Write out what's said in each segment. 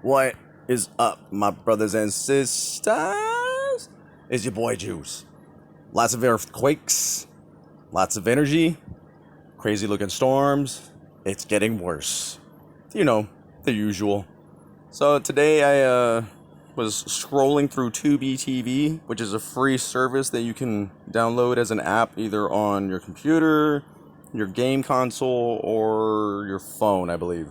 What is up, my brothers and sisters? It's your boy Juice. Lots of earthquakes, lots of energy, crazy looking storms. It's getting worse. You know, the usual. So today I was scrolling through Tubi TV, which is a free service that you can download as an app either on your computer, your game console, or your phone, I believe.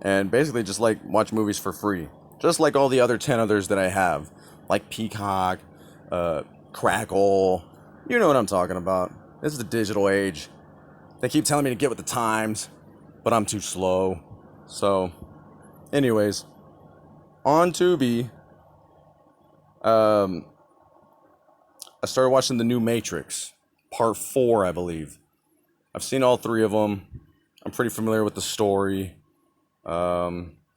And basically just like watch movies for free. Just like all the other 10 others that I have. Like Peacock, Crackle. You know what I'm talking about. This is the digital age. They keep telling me to get with the times, but I'm too slow. So, anyways, on Tubi, I started watching the new Matrix, Part 4, I believe. I've seen all three of them. I'm pretty familiar with the story.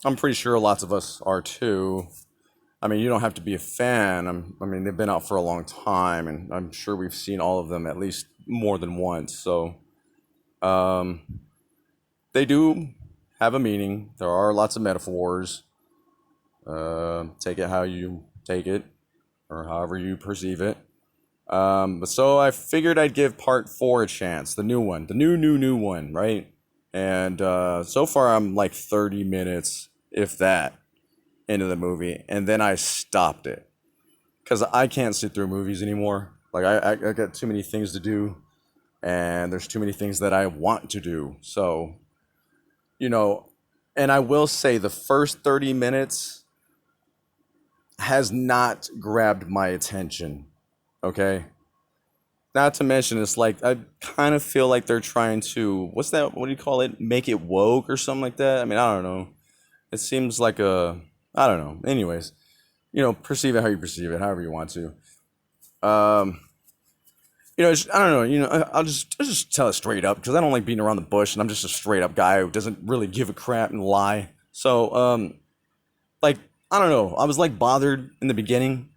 I'm pretty sure lots of us are too. I mean, you don't have to be a fan. They've been out for a long time, and I'm sure we've seen all of them at least more than once. So, they do have a meaning. There are lots of metaphors. Take it how you take it, or however you perceive it. So I figured I'd give Part 4 a chance, the new one, the new one, right? And so far I'm like 30 minutes, if that, into the movie, and then I stopped it because I can't sit through movies anymore. Like I got too many things to do, and there's too many things that I want to do. So, and I will say the first 30 minutes has not grabbed my attention. Okay. Not to mention, it's like, I kind of feel like they're trying to, what do you call it? Make it woke or something like that? I mean, I don't know. It seems like I don't know. Anyways, perceive it how you perceive it, however you want to. I don't know, I'll just tell it straight up because I don't like beating around the bush, and I'm just a straight up guy who doesn't really give a crap and lie. So, I don't know. I was like bothered in the beginning.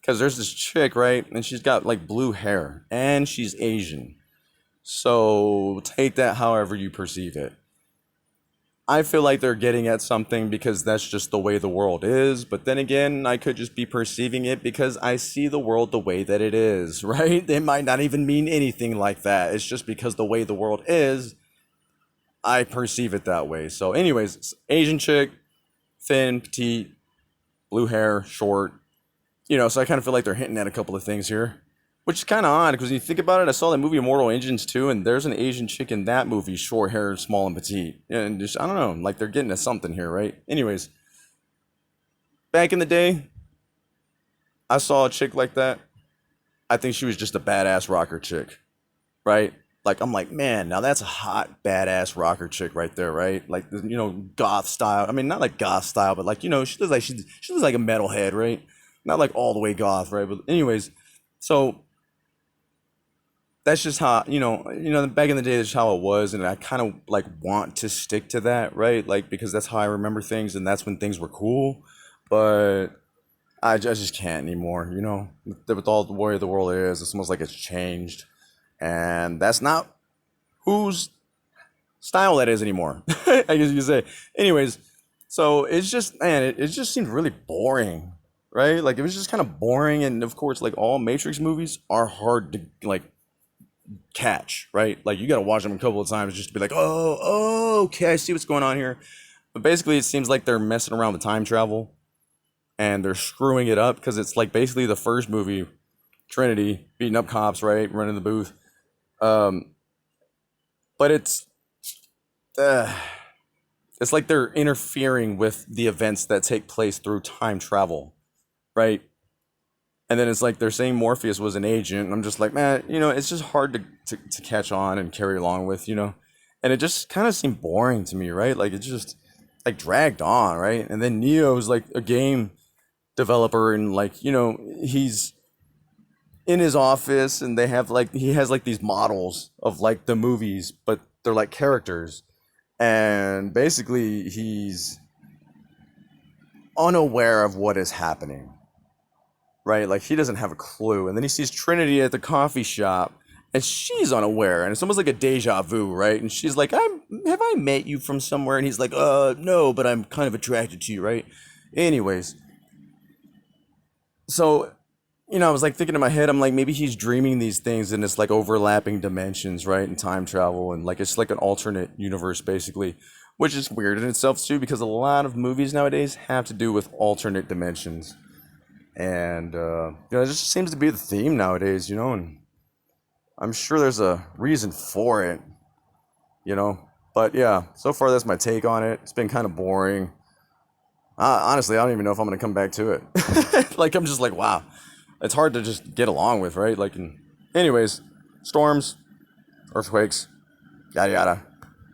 Because there's this chick, right? And she's got like blue hair. And she's Asian. So take that however you perceive it. I feel like they're getting at something because that's just the way the world is. But then again, I could just be perceiving it because I see the world the way that it is, right? It might not even mean anything like that. It's just because the way the world is, I perceive it that way. So anyways, Asian chick, thin, petite, blue hair, short. So I kind of feel like they're hinting at a couple of things here, which is kind of odd because when you think about it, I saw that movie Immortal Engines 2, and there's an Asian chick in that movie, short hair, small and petite. And just, I don't know, like they're getting at something here, right? Anyways, back in the day, I saw a chick like that. I think she was just a badass rocker chick, right? Like, I'm like, man, now that's a hot, badass rocker chick right there, right? Like, goth style. I mean, not like goth style, but like, she looks like a metalhead, right? Not like all the way goth, right? But anyways, so that's just how, back in the day, that's how it was. And I kind of like want to stick to that, right? Like, because that's how I remember things, and that's when things were cool. But I just can't anymore, with all the way the world is, it's almost like it's changed. And that's not whose style that is anymore, I guess you could say. Anyways, so it's just, man, it just seemed really boring. Right? Like, it was just kind of boring. And of course, like, all Matrix movies are hard to, like, catch, right? Like, you got to watch them a couple of times just to be like, oh, okay, I see what's going on here. But basically, it seems like they're messing around with time travel and they're screwing it up because it's like basically the first movie, Trinity, beating up cops, right? Running the booth. But it's like they're interfering with the events that take place through time travel. Right? And then it's like they're saying Morpheus was an agent. And I'm just like, man, it's just hard to catch on and carry along with, And it just kind of seemed boring to me, right? Like, it just like dragged on, right? And then Neo's like a game developer, and like, he's in his office, and he has like these models of like the movies, but they're like characters. And basically he's unaware of what is happening. Right? Like, he doesn't have a clue. And then he sees Trinity at the coffee shop, and she's unaware. And it's almost like a deja vu, right? And she's like, have I met you from somewhere? And he's like, no, but I'm kind of attracted to you, right? Anyways, so I was like thinking in my head, I'm like, maybe he's dreaming these things and it's like overlapping dimensions, right? And time travel and like it's like an alternate universe basically, which is weird in itself too, because a lot of movies nowadays have to do with alternate dimensions. And it just seems to be the theme nowadays, and I'm sure there's a reason for it, you know. But yeah, so far that's my take on it. It's been kind of boring. Honestly, I don't even know if I'm gonna come back to it. Like I'm just like, wow, it's hard to just get along with, right? Like, anyways, storms, earthquakes, yada yada.